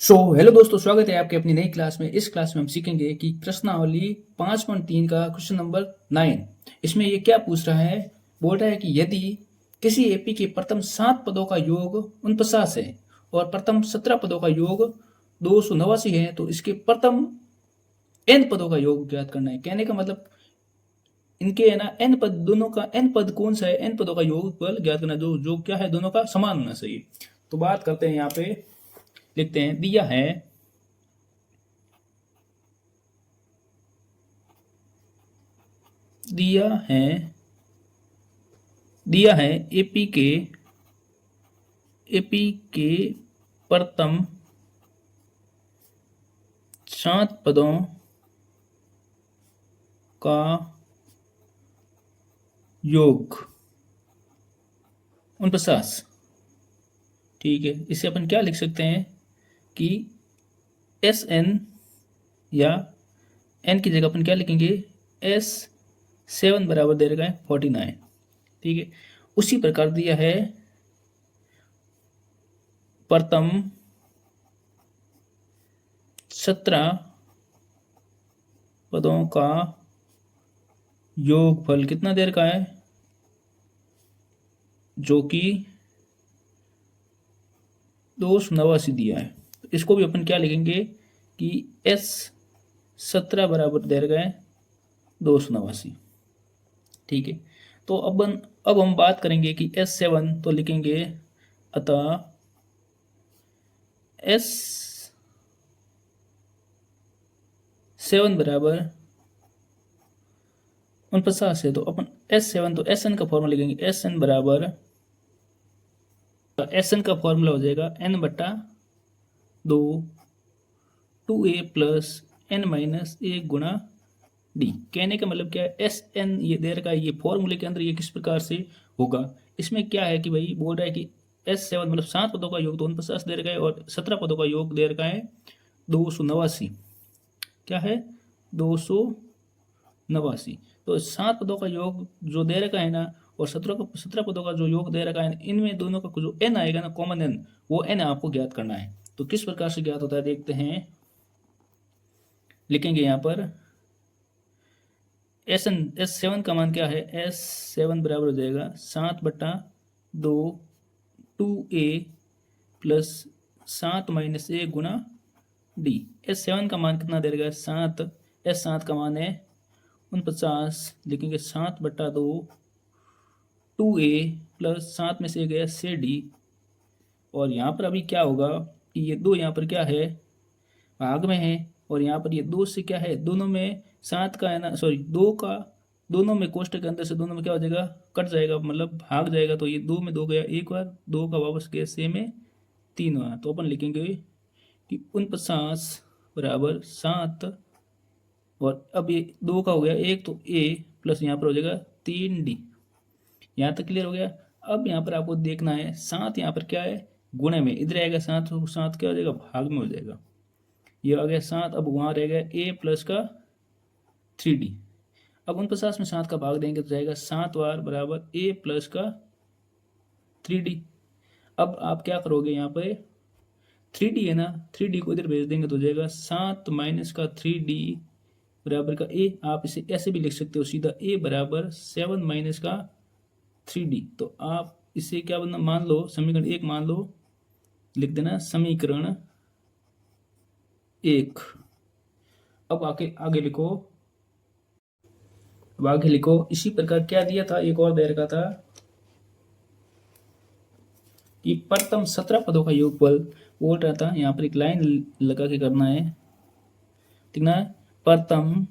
Hello दोस्तों, स्वागत है आपके अपनी नई क्लास में। इस क्लास में हम सीखेंगे कि प्रश्नावली 5.3 का क्वेश्चन नंबर 9। इसमें ये क्या पूछ रहा है, बोल रहा है कि यदि किसी एपी के प्रथम 7 पदों का योग 49 है और प्रथम 17 पदों का योग 289 है, तो इसके प्रथम n पदों का योग ज्ञात करना है। कहने का मतलब इनके है ना n पद, दोनों का n पद कौन सा है, n पदों का योग ज्ञात करना, जो क्या है दोनों का समान होना चाहिए। तो बात करते हैं, यहाँ पे लिखते हैं, दिया है एपी के प्रथम 7 पदों का योग 49। ठीक है, इसे अपन क्या लिख सकते हैं कि एस एन, या एन की जगह अपन क्या लिखेंगे, S7 बराबर दे रखा है 49। ठीक है, उसी प्रकार दिया है प्रथम 17 पदों का योगफल कितना दे रखा है, जो कि 289 दिया है। तो इसको भी अपन क्या लिखेंगे कि S17 बराबर दे रखा है 289। ठीक है, तो अब हम बात करेंगे कि S7, तो लिखेंगे अतः S7 बराबर 49 है। तो अपन S7, तो SN का फॉर्मूला लिखेंगे, SN बराबर, SN का फॉर्मूला हो जाएगा n बटा 2 2a प्लस n माइनस 1 गुणा डी। कहने का मतलब क्या है, SN ये दे रखा है, ये फॉर्मूले के अंदर ये किस प्रकार से होगा। इसमें क्या है कि भाई बोल रहा है कि S7 मतलब 7 पदों का योग तो 49 दे रखा है और 17 पदों का योग दे रखा है 289। क्या है, 289। तो 7 पदों का योग जो दे रखा है ना, और 17 पदों का जो योग दे रखा है, इनमें दोनों का जो n आएगा ना, कॉमन n, वो n आपको ज्ञात करना है। तो किस प्रकार से ज्ञात होता है देखते हैं। लिखेंगे यहाँ पर S7 का मान क्या है, S7 बराबर हो जाएगा 7 बटा 2 2a प्लस 7 माइनस 1 गुणा डी। S7 का मान कितना दे रहा है, 7। S7 का मान है 49। लिखेंगे 7 बटा 2 2a प्लस 7 में से 1 गया से डी। और यहाँ पर अभी क्या होगा कि ये 2 यहाँ पर क्या है, भाग में है, और यहाँ पर ये 2 से क्या है, दोनों में 7 का है ना, सॉरी 2 का, दोनों में कोष्टक के अंदर से दोनों में क्या हो जाएगा, कट जाएगा, मतलब भाग जाएगा। तो ये 2 में 2 गया एक बार, 2 का वापस गया से में 3 बार। तो अपन लिखेंगे कि 49 बराबर 7, और अब ये 2 का हो गया 1, तो a प्लस यहाँ पर हो जाएगा 3d। यहाँ तक क्लियर हो गया। अब यहाँ पर आपको देखना है 7 यहाँ पर क्या है, गुणे में, इधर आएगा 7, तो 7 क्या हो जाएगा, भाग में हो जाएगा। ये आ गया 7, अब वहाँ रह गया a प्लस का 3d। अब 49 में 7 का भाग देंगे तो जाएगा 7 बार बराबर a प्लस का 3d। अब आप क्या करोगे, यहाँ पे 3d है ना, 3d को इधर भेज देंगे तो जाएगा 7 माइनस का 3d बराबर का a। आप इसे ऐसे भी लिख सकते हो सीधा, a बराबर 7 माइनस का 3d। तो आप इसे क्या बनना, मान लो समीकरण 1 मान लो, लिख देना समीकरण 1। अब आगे लिखो, अब आगे लिखो, इसी प्रकार क्या दिया था, एक और दे रखा था कि प्रथम 17 पदों का योगफल बोल रहा था। यहाँ पर एक लाइन लगा के करना है, ठीक ना। प्रथम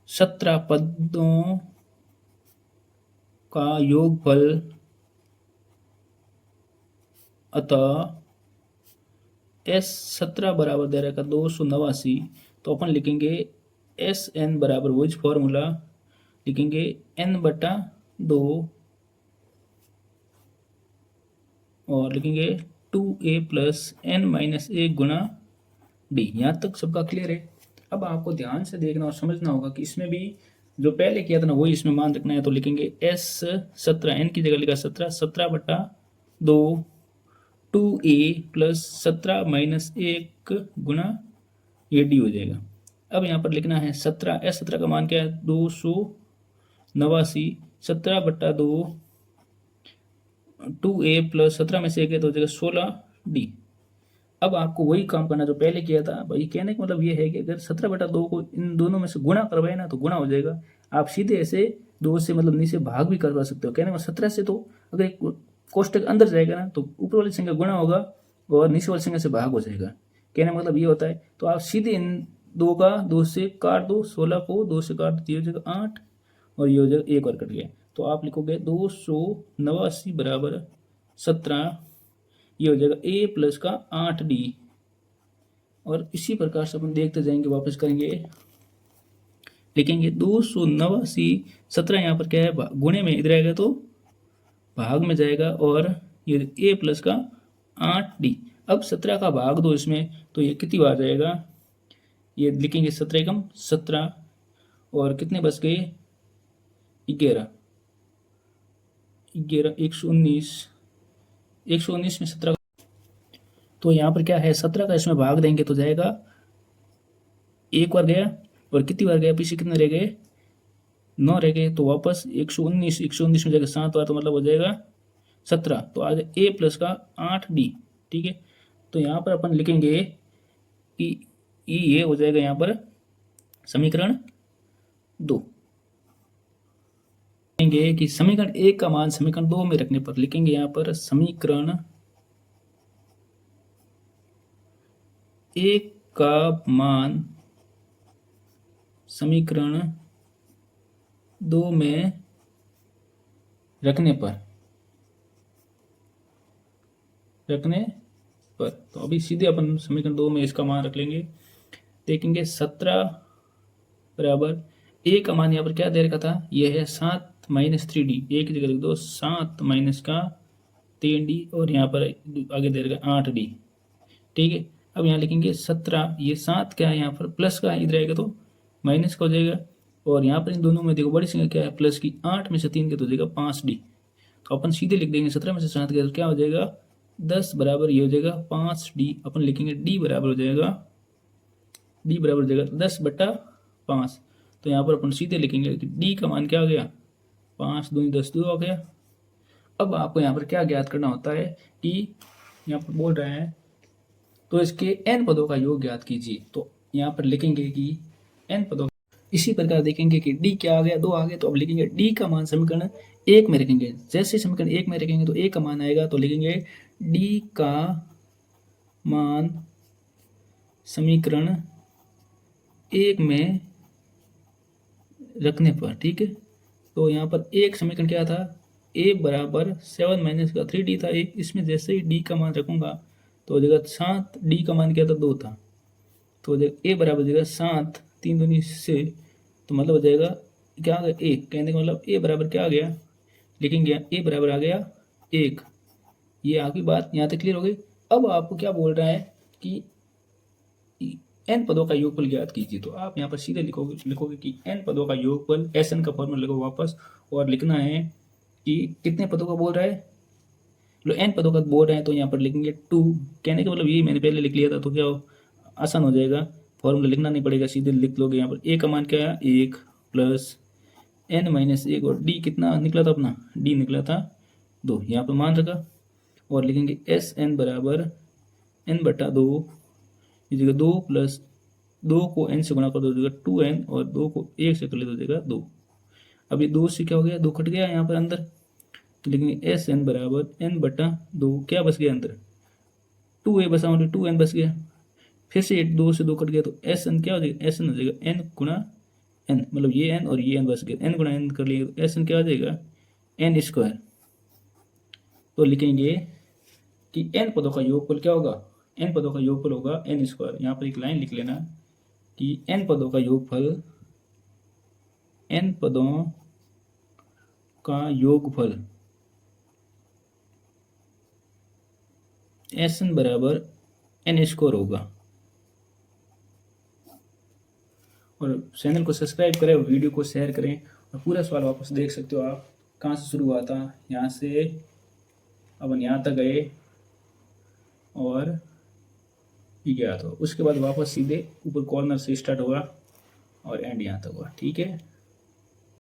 17 पदों का योगफल अतः S17 बराबर दे रखा 289। तो अपन लिखेंगे SN बराबर वही फॉर्मूला, लिखेंगे n बटा 2 और लिखेंगे 2a प्लस n माइनस 1 गुणा डी। यहाँ तक सबका क्लियर है। अब आपको ध्यान से देखना और समझना होगा कि इसमें भी जो पहले किया था ना, वही इसमें मान रखना है। तो लिखेंगे S17, n की जगह लिखा 17, 17 बटा 2 2a प्लस 17 माइनस 1 गुना ये डी हो जाएगा। अब यहाँ पर लिखना है 17, एस 17 का मान क्या है 289, 17/2 2a प्लस 17 में से 1 है तो हो जाएगा 16d। अब आपको वही काम करना जो पहले किया था भाई। कहने का मतलब ये है कि अगर 17/2 को इन दोनों में से गुणा करवाए ना तो गुणा हो जाएगा। आप सीधे ऐसे 2 से मतलब नीचे भाग भी करवा सकते हो। कहने का 17 से तो अगर एक कोष्टक अंदर जाएगा ना तो ऊपर वाली संख्या गुणा होगा और नीचे वाली संख्या से भाग हो जाएगा। कहने का मतलब ये होता है। तो आप सीधे इन 2 का 2 से काट दो, 16 को 2 से काट दो, ये हो जाएगा 8 और ये हो जाएगा 1 और कट गया। तो आप लिखोगे 289 बराबर 17, ये हो जाएगा a प्लस का 8d। और इसी प्रकार से अपन देखते जाएंगे, वापस करेंगे, लिखेंगे 289, 17 यहाँ पर क्या है गुणे में, इधर आएगा तो भाग में जाएगा और ये a प्लस का 8d। अब 17 का भाग दो इसमें तो ये कितनी बार जाएगा, ये लिखेंगे 17 एकम 17 और कितने बच गए 11, 119, 119 में 17 तो यहाँ पर क्या है 17 का इसमें भाग देंगे तो जाएगा 1 बार गया और कितनी बार गया पीछे कितने रह गए 9 रह गए तो वापस 119 में जाएगा 7 बार तो मतलब हो जाएगा 17। तो आ जाए a प्लस का 8d। ठीक है, तो यहाँ पर अपन लिखेंगे कि ये हो जाएगा यहाँ पर समीकरण 2। लिखेंगे कि समीकरण 1 का मान समीकरण 2 में रखने पर लिखेंगे यहाँ पर समीकरण 1 का मान समीकरण 2 में रखने पर तो अभी सीधे अपन समीकरण 2 में इसका मान रख लेंगे। देखेंगे 17 बराबर a का मान यहाँ पर क्या दे रखा था, ये है 7 माइनस 3d, एक जगह लिख दो 7 माइनस का 3d और यहाँ पर आगे दे रखा 8d। ठीक है, अब यहाँ लिखेंगे 17, ये 7 क्या है यहाँ पर प्लस का है, इधर आएगा तो माइनस का हो जाएगा और यहाँ पर इन दोनों में देखो बड़ी संख्या क्या है प्लस की, 8 में से 3 के तो हो जाएगा 5d। तो अपन सीधे लिख देंगे 17 में से 7 के तो क्या हो जाएगा 10 बराबर ये हो जाएगा 5d। अपन लिखेंगे d बराबर हो जाएगा 10/5। तो यहाँ पर अपन सीधे लिखेंगे कि d का मान क्या हो गया 5 दूनी 10 2 हो गया। अब आपको यहाँ पर क्या ज्ञात करना होता है कि यहाँ पर बोल रहे हैं तो इसके n पदों का योग ज्ञात कीजिए। तो यहाँ पर लिखेंगे कि n पदों, इसी प्रकार देखेंगे कि d क्या आ गया 2 आ गया तो अब लिखेंगे d का मान समीकरण 1 में रखेंगे। जैसे समीकरण 1 में रखेंगे तो a का मान आएगा तो लिखेंगे d का मान समीकरण 1 में रखने पर। ठीक है, तो यहाँ पर एक समीकरण क्या था a बराबर 7 माइनस का 3d था एक, इसमें जैसे ही d का मान रखूंगा तो हो जाएगा 7, d का मान क्या था 2 था तो हो जाएगा a बराबर हो जाएगा 7, 3 दूनी से तो मतलब हो जाएगा क्या आ गया 1। कहने का मतलब a बराबर क्या आ गया, लिखेंगे a बराबर आ गया 1। ये आपकी बात यहाँ तक क्लियर हो गई। अब आपको क्या बोल रहा है कि n पदों का योगफल ज्ञात कीजिए। तो आप यहाँ पर सीधे लिखोगे कि n पदों का योगफल, Sn का फॉर्मूला लिखो वापस और लिखना है कि कितने पदों का बोल रहा है, n पदों का बोल रहे हैं तो यहाँ पर लिखेंगे 2। कहने का मतलब ये मैंने पहले लिख लिया था तो क्या आसान हो जाएगा, फॉर्मूला लिखना नहीं पड़ेगा, सीधे लिख लोगे। यहाँ पर a का मान क्या है 1 प्लस n माइनस 1 और d कितना निकला था अपना, d निकला था 2, यहाँ पर मान रखा और लिखेंगे Sn बराबर n/2 इस जगह 2 प्लस 2 को n से गुणा कर दो देगा 2n और 2 को 1 से कर ले तो देगा 2। अब ये 2 से क्या हो गया 2 कट गया यहाँ पर अंदर तो लिखेंगे Sn बराबर n/2, क्या बच गया अंदर 2a बचा मतलब 2n बच गया। फिर से 2 से 2 कट गया तो Sn क्या हो जाएगा, Sn हो जाएगा n गुणा n, मतलब ये n और ये n बच गया, n गुणा n कर लिए तो Sn क्या हो जाएगा n²। तो लिखेंगे कि n पदों का योगफल क्या होगा, n पदों का योगफल होगा n²। यहाँ पर एक लाइन लिख लेना कि n पदों का योगफल, n पदों का योगफल Sn बराबर n² होगा। और चैनल को सब्सक्राइब करें और वीडियो को शेयर करें और पूरा सवाल वापस देख सकते हो आप कहाँ से शुरू हुआ था, यहाँ से अपन यहाँ तक गए और ये ज्ञात हो। उसके बाद वापस सीधे ऊपर कॉर्नर से स्टार्ट होगा और एंड यहाँ तक होगा। ठीक है।